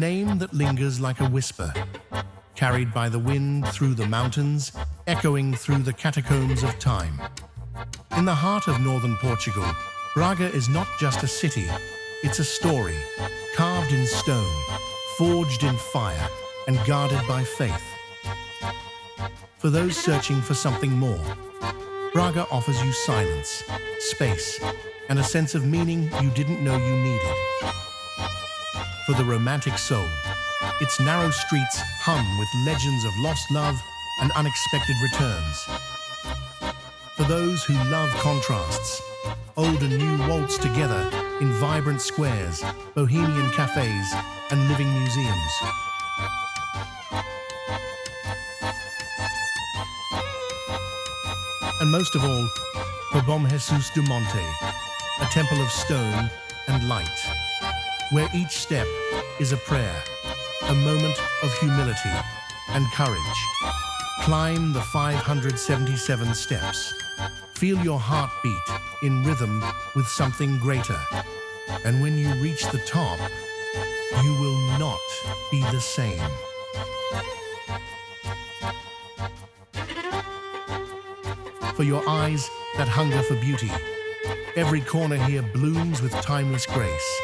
name that lingers like a whisper, carried by the wind through the mountains, echoing through the catacombs of time. In the heart of northern Portugal, Braga is not just a city, it's a story, carved in stone, forged in fire, and guarded by faith. For those searching for something more, Braga offers you silence, space, and a sense of meaning you didn't know you needed. For the romantic soul, its narrow streets hum with legends of lost love and unexpected returns. For those who love contrasts, old and new waltz together in vibrant squares, bohemian cafes, and living museums. And most of all, for Bom Jesus do Monte, a temple of stone and light, where each step is a prayer, a moment of humility and courage. Climb the 577 steps. Feel your heart beat in rhythm with something greater. And when you reach the top, you will not be the same. For your eyes that hunger for beauty, every corner here blooms with timeless grace.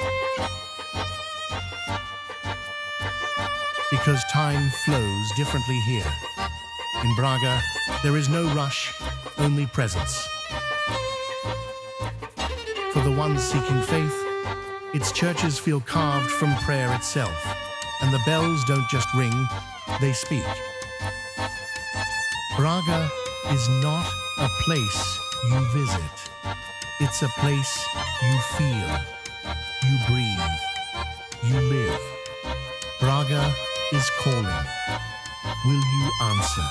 Because time flows differently here. In Braga, there is no rush, only presence. For the ones seeking faith, its churches feel carved from prayer itself, and the bells don't just ring, they speak. Braga is not a place you visit. It's a place you feel, you breathe, you live. Braga is calling. Will you answer?